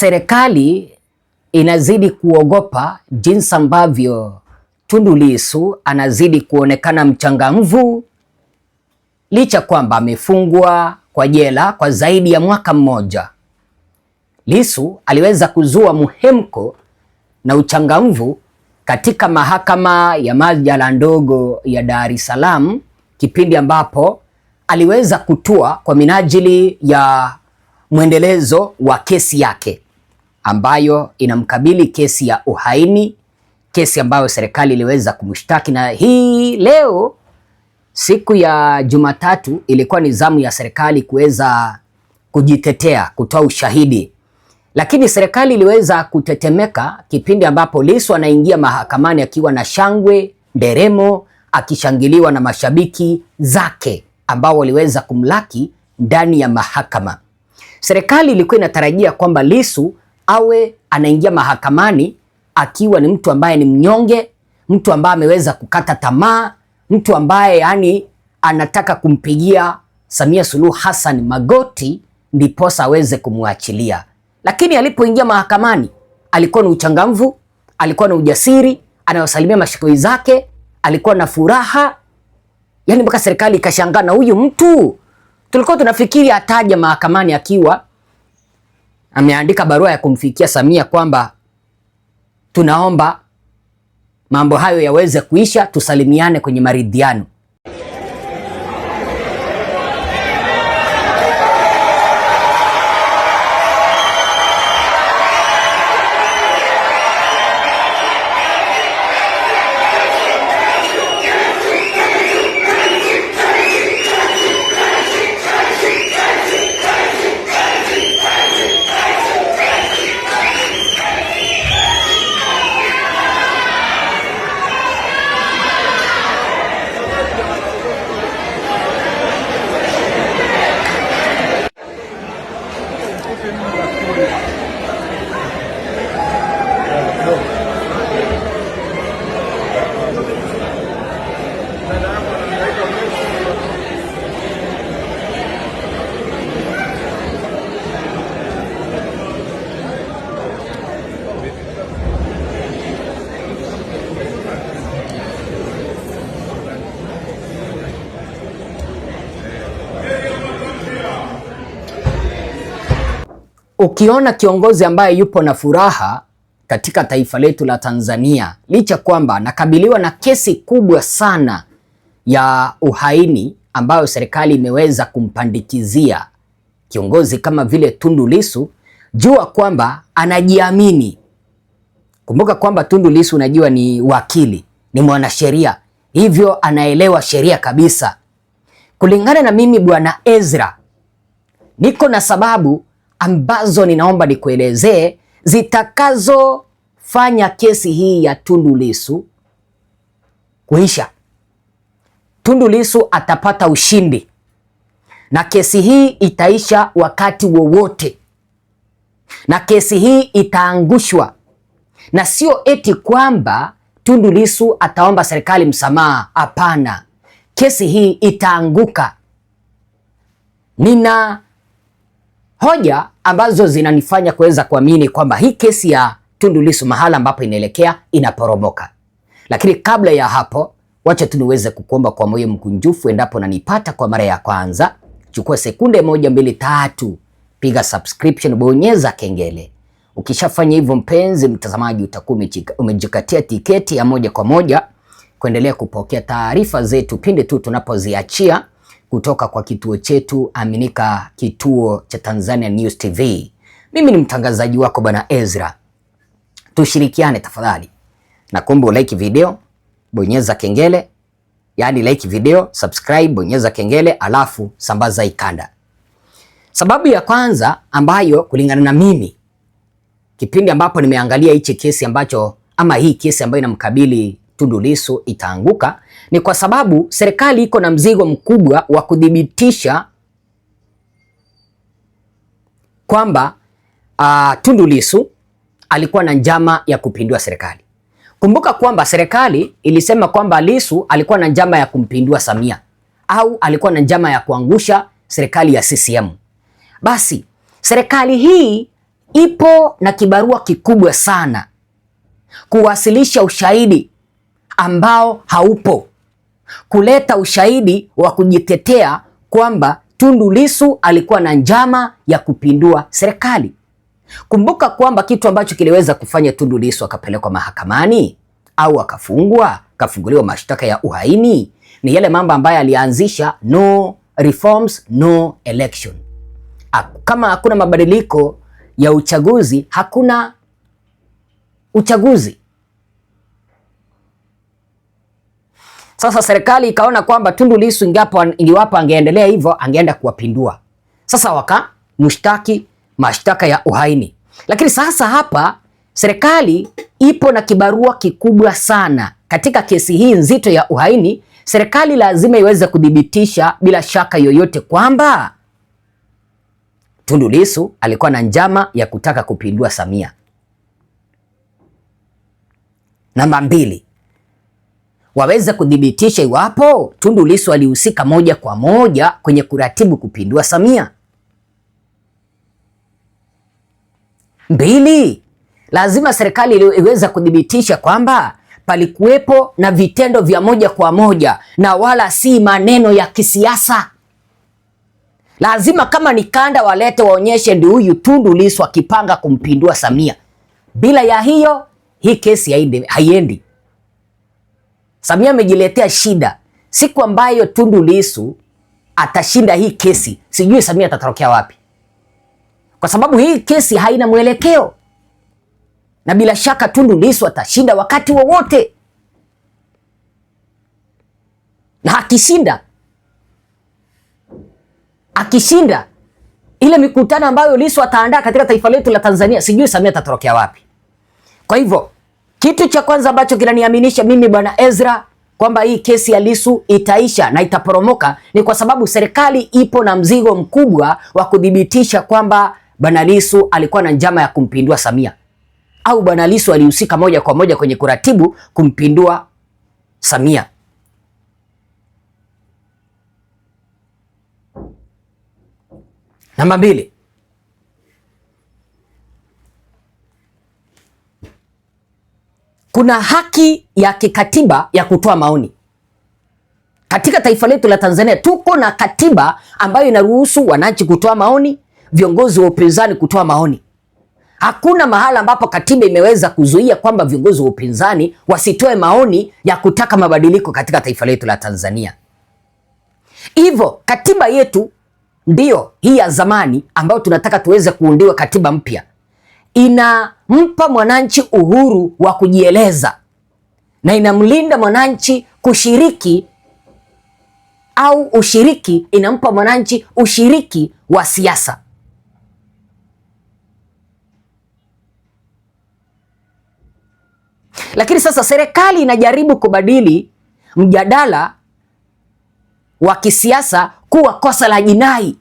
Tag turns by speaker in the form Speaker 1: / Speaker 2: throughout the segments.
Speaker 1: Serikali inazidi kuogopa jinsi ambavyo Tundu Lissu anazidi kuonekana mchangamvu licha kwamba amefungwa kwa jela kwa zaidi ya mwaka mmoja. Lissu aliweza kuzua muhemko na uchangamvu katika mahakama ya masjala ndogo ya Dar es Salaam kipindi ambapo aliweza kutua kwa minajili ya mwendelezo wa kesi yake ambayo inamkabili kesi ya uhaini, kesi ambayo serikali iliweza kumshtaki. Na hii leo siku ya Jumatatu ilikuwa ni zamu ya serikali kuweza kujitetea, kutoa ushahidi, lakini serikali iliweza kutetemeka kipindi ambapo Lissu anaingia mahakamani akiwa na shangwe, nderemo, akishangiliwa na mashabiki zake ambao waliweza kumlaki ndani ya mahakama. Serikali ilikuwa inatarajia kwamba Lissu awe anaingia mahakamani akiwa ni mtu ambaye ni mnyonge, mtu ambaye ameweza kukata tamaa, mtu ambaye yani anataka kumpigia Samia Suluhu Hassan magoti ndiposa aweze kumwachilia. Lakini alipoingia mahakamani alikuwa na uchangamvu, alikuwa na ujasiri, anawasalimia mashikoi zake, alikuwa na furaha. Yani mpaka serikali ikashangaa, na huyu mtu tulikuwa tunafikiri ataja mahakamani akiwa ameandika barua ya kumfikia Samia kwamba tunaomba mambo hayo yaweze kuisha, tusalimiane kwenye maridhiano. Ukiona kiongozi ambaye yupo na furaha katika taifa letu la Tanzania, licha kwamba nakabiliwa na kesi kubwa sana ya uhaini ambayo serikali imeweza kumpandikizia kiongozi kama vile Tundu Lissu, jua kwamba anajiamini. Kumbuka kwamba Tundu Lissu unajua ni wakili, ni mwanasheria, hivyo anaelewa sheria kabisa. Kulingana na mimi Bwana Ezra, niko na sababu ambazo ninaomba nikuelezee zitakazofanya kesi hii ya Tundu Lissu kuisha. Tundu Lissu atapata ushindi na kesi hii itaisha wakati wowote, na kesi hii itaangushwa, na sio eti kwamba Tundu Lissu ataomba serikali msamaha. Hapana, kesi hii itaanguka. Nina hoja ambazo zinanifanya kuweza kuamini kwamba hii kesi ya Tundu Lissu mahala ambapo inaelekea inaporomoka. Lakini kabla ya hapo, wacha tu niweze kukuomba kwa moyo mkunjufu, endapo unanipata kwa mara ya kwanza, chukua sekunde 1, 2, 3, piga subscription, bonyeza kengele. Ukishafanya hivyo, mpenzi mtazamaji, utakuwa umejikatia tiketi ya moja kwa moja kuendelea kupokea taarifa zetu pindi tu tunapoziachia kutoka kwa kituo chetu aminika, kituo cha Tanzania News TV. Mimi ni mtangazaji wako Bwana Ezra. Tushirikiane tafadhali. Na kuomba like video, bonyeza kengele, yani like video, subscribe, bonyeza kengele, alafu sambaza ikanda. Sababu ya kwanza ambayo kulingana na mimi, kipindi ambapo nimeangalia hichi kesi ambacho ama hii kesi ambayo inamkabili Tundu Lissu itaanguka, ni kwa sababu serikali iko na mzigo mkubwa wa kudhibitisha kwamba Tundu Lissu alikuwa na njama ya kupindua serikali. Kumbuka kwamba serikali ilisema kwamba Lissu alikuwa na njama ya kumpindua Samia au alikuwa na njama ya kuangusha serikali ya CCM. Basi serikali hii ipo na kibarua kikubwa sana kuwasilisha ushahidi ambao haupo, kuleta ushahidi wa kujitetea kwamba Tundu Lissu alikuwa na njama ya kupindua serikali. Kumbuka kwamba kitu ambacho kiliweza kufanya Tundu Lissu akapelekwa mahakamani au akafunguliwa mashtaka ya uhaini ni yale mambo ambayo alianzisha no reforms no election. Kama hakuna mabadiliko ya uchaguzi, hakuna uchaguzi. Sasa serikali ikaona kwamba Tundu Lissu ingiwapo angeendelea hivyo angeenda kuwapindua. Sasa wakamshtaki mashtaka ya uhaini. Lakini sasa hapa serikali ipo na kibarua kikubwa sana katika kesi hii nzito ya uhaini. Serikali lazima iweze kudhibitisha bila shaka yoyote kwamba Tundu Lissu alikuwa na njama ya kutaka kupindua Samia. Namba 2, waweze kudhibitisha iwapo Tundu Lissu alihusika moja kwa moja kwenye kuratibu kupindua Samia. 2, lazima serikali iweze kudhibitisha kwamba palikuwepo na vitendo vya moja kwa moja na wala si maneno ya kisiasa. Lazima kama ni kanda walete waonyeshe ndio huyu Tundu Lissu akipanga kumpindua Samia. Bila ya hiyo hii kesi haiendi. Samia amejiletea shida. Siku ambayo Tundu Lissu atashinda hii kesi, sijui Samia atatokea wapi, kwa sababu hii kesi haina mwelekeo, na bila shaka Tundu Lissu atashinda wakati wowote, na akishinda ile mikutano ambayo Lissu ataandaa katika taifa letu la Tanzania, sijui Samia atatokea wapi. Kwa hivyo kitu cha kwanza ambacho kinaniaminisha mimi Bwana Ezra kwamba hii kesi ya Lissu itaisha na itaporomoka ni kwa sababu serikali ipo na mzigo mkubwa wa kudhibitisha kwamba Bwana Lissu alikuwa na njama ya kumpindua Samia au Bwana Lissu alihusika moja kwa moja kwenye kuratibu kumpindua Samia. Namba 2, kuna haki ya kikatiba ya kutoa maoni. Katika taifa letu la Tanzania tuko na katiba ambayo inaruhusu wananchi kutoa maoni, viongozi wa upinzani kutoa maoni. Hakuna mahala ambapo katiba imeweza kuzuia kwamba viongozi wa upinzani wasitoe maoni ya kutaka mabadiliko katika taifa letu la Tanzania. Hivyo katiba yetu ndiyo hii ya zamani ambayo tunataka tuweze kuundiwa katiba mpya, inampa mwananchi uhuru wa kujieleza na inamlinda mwananchi kushiriki au ushiriki, inampa mwananchi ushiriki wa siasa. Lakini sasa serikali inajaribu kubadili mjadala wa kisiasa kuwa kosa la jinai.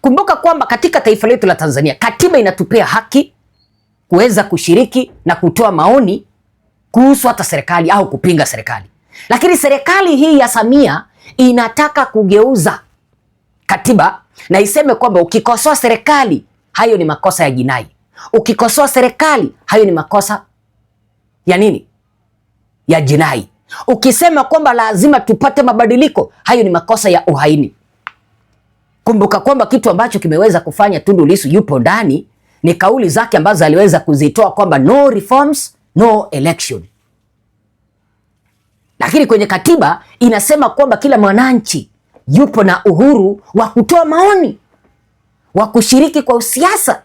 Speaker 1: Kumbuka kwamba katika taifa letu la Tanzania katiba inatupea haki kuweza kushiriki na kutoa maoni kuhusu hata serikali au kupinga serikali. Lakini serikali hii ya Samia inataka kugeuza katiba na iseme kwamba ukikosoa serikali hayo ni makosa ya jinai. Ukikosoa serikali hayo ni makosa ya nini? Ya jinai. Ukisema kwamba lazima tupate mabadiliko, hayo ni makosa ya uhaini. Kumbuka kwamba kitu ambacho kimeweza kufanya Tundu Lissu yupo ndani ni kauli zake ambazo aliweza kuzitoa kwamba no reforms, no election. Lakini kwenye katiba inasema kwamba kila mwananchi yupo na uhuru wa kutoa maoni, wa kushiriki kwa siasa.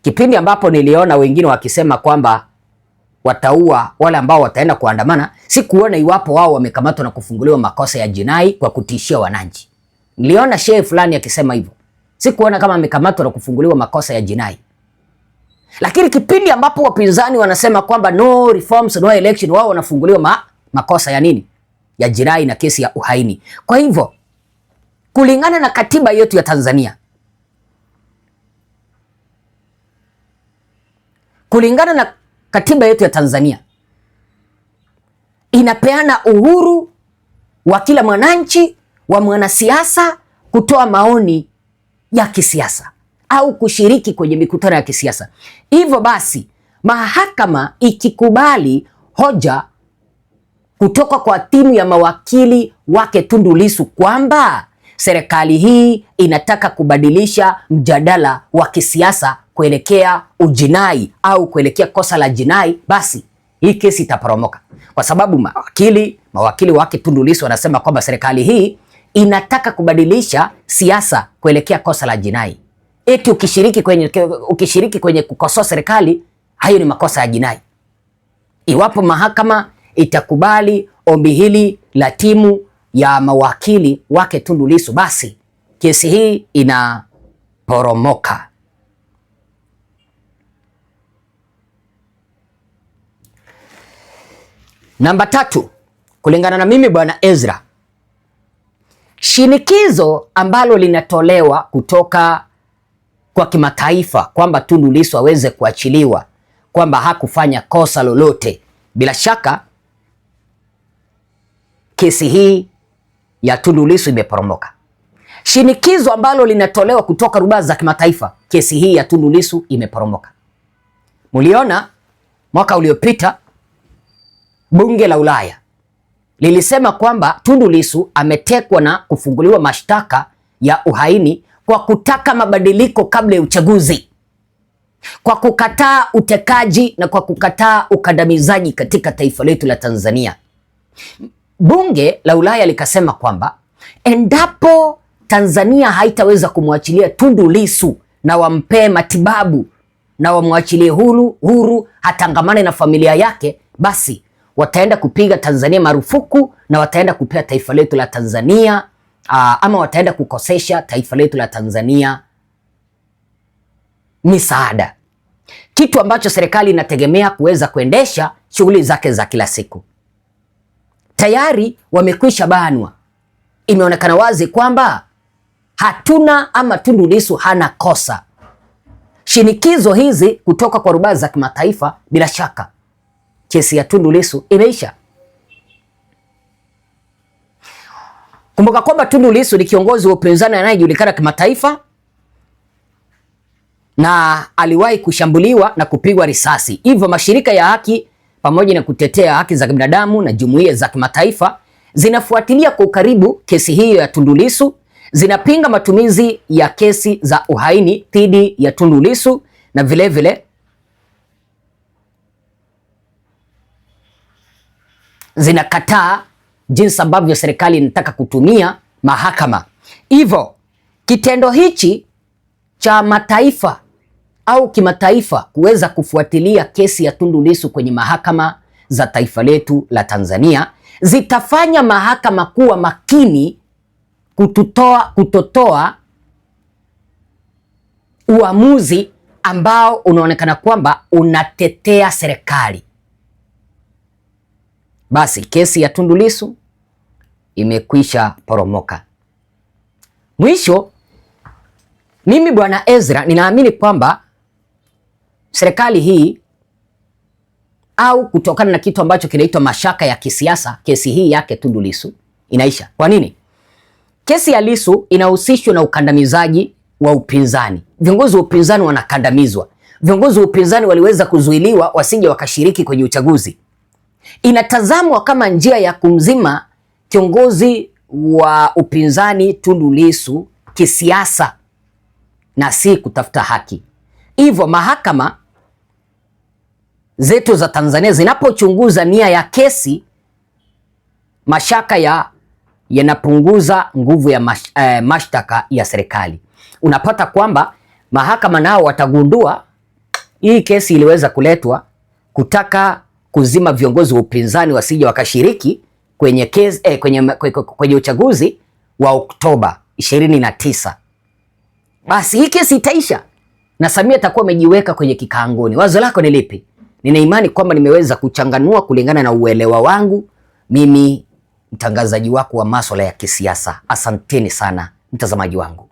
Speaker 1: Kipindi ambapo niliona wengine wakisema kwamba wataua wale ambao wataenda kuandamana, si kuona iwapo wao wamekamatwa na kufunguliwa makosa ya jinai kwa kutishia wananchi. Niliona shehe fulani akisema hivyo. Si kuona kama amekamatwa na kufunguliwa makosa ya jinai. Lakini kipindi ambapo wapinzani wanasema kwamba no reforms, no election, wao wanafunguliwa makosa ya nini? Ya jinai na kesi ya uhaini. Kwa hivyo, kulingana na katiba yetu ya Tanzania, inapeana uhuru wa kila mwananchi, wa mwanasiasa kutoa maoni ya kisiasa. au kushiriki kwenye mikutano ya kisiasa. Hivyo basi, mahakama ikikubali hoja kutoka kwa timu ya mawakili wake Tundu Lissu kwamba serikali hii inataka kubadilisha mjadala wa kisiasa kuelekea ujinai au kuelekea kosa la jinai, basi hii kesi itaporomoka, kwa sababu mawakili wake Tundu Lissu wanasema kwamba serikali hii inataka kubadilisha siasa kuelekea kosa la jinai. Eti ukishiriki kwenye kukosoa serikali, hayo ni makosa ya jinai. Iwapo mahakama itakubali ombi hili la timu ya mawakili wake Tundu Lissu, basi kesi hii inaporomoka. Namba 3, kulingana na mimi Bwana Ezra, shinikizo ambalo linatolewa kutoka kwa kimataifa kwamba Tundu Lissu aweze kuachiliwa, kwamba hakufanya kosa lolote, bila shaka kesi hii ya Tundu Lissu imeporomoka. Shinikizo ambalo linatolewa kutoka rubaa za kimataifa, kesi hii ya Tundu Lissu imeporomoka. Muliona mwaka uliopita bunge la Ulaya lilisema kwamba Tundu Lissu ametekwa na kufunguliwa mashtaka ya uhaini kwa kutaka mabadiliko kabla ya uchaguzi, kwa kukataa utekaji na kwa kukataa ukandamizaji katika taifa letu la Tanzania. Bunge la Ulaya likasema kwamba endapo Tanzania haitaweza kumwachilia Tundu Lissu na wampee matibabu na wamwachilie huru hatangamane na familia yake, basi wataenda kupiga Tanzania marufuku na wataenda kupea taifa letu la Tanzania ama wataenda kukosesha taifa letu la Tanzania misaada, kitu ambacho serikali inategemea kuweza kuendesha shughuli zake za kila siku. Tayari wamekwisha banwa. Imeonekana wazi kwamba hatuna ama Tundu Lissu hana kosa. Shinikizo hizi kutoka kwa rubaa za kimataifa, bila shaka kesi ya Tundu Lissu imeisha. Kumbuka kwamba Tundu Lissu ni kiongozi wa upinzani anayejulikana kimataifa na aliwahi kushambuliwa na kupigwa risasi. Hivyo mashirika ya haki pamoja na kutetea haki za binadamu na jumuiya za kimataifa zinafuatilia kwa ukaribu kesi hiyo ya Tundu Lissu, zinapinga matumizi ya kesi za uhaini dhidi ya Tundu Lissu na vilevile zinakataa jinsi ambavyo serikali inataka kutumia mahakama. Hivyo kitendo hichi cha mataifa au kimataifa kuweza kufuatilia kesi ya Tundu Lissu kwenye mahakama za taifa letu la Tanzania zitafanya mahakama kuwa makini kutotoa uamuzi ambao unaonekana kwamba unatetea serikali. Basi kesi ya Tundu Lissu imekwisha poromoka. Mwisho, mimi Bwana Ezra ninaamini kwamba serikali hii au kutokana na kitu ambacho kinaitwa mashaka ya kisiasa, kesi hii yake Tundu Lissu inaisha. Kwa nini? Kesi ya Lissu inahusishwa na ukandamizaji wa upinzani. Viongozi wa upinzani wanakandamizwa. Viongozi wa upinzani waliweza kuzuiliwa wasije wakashiriki kwenye uchaguzi. Inatazamwa kama njia ya kumzima kiongozi wa upinzani Tundu Lissu kisiasa na si kutafuta haki. Hivyo mahakama zetu za Tanzania zinapochunguza nia ya kesi, mashaka yanapunguza nguvu ya mashtaka ya serikali. Unapata kwamba mahakama nao watagundua hii kesi iliweza kuletwa kutaka kuzima viongozi wa upinzani wasije wakashiriki kwenye kesi, kwenye uchaguzi wa Oktoba 29. Basi hii kesi itaisha na Samia atakuwa amejiweka kwenye kikaangoni. Wazo lako ni lipi? Nina imani kwamba nimeweza kuchanganua kulingana na uelewa wangu, mimi mtangazaji wako wa masuala ya kisiasa. Asanteni sana mtazamaji wangu.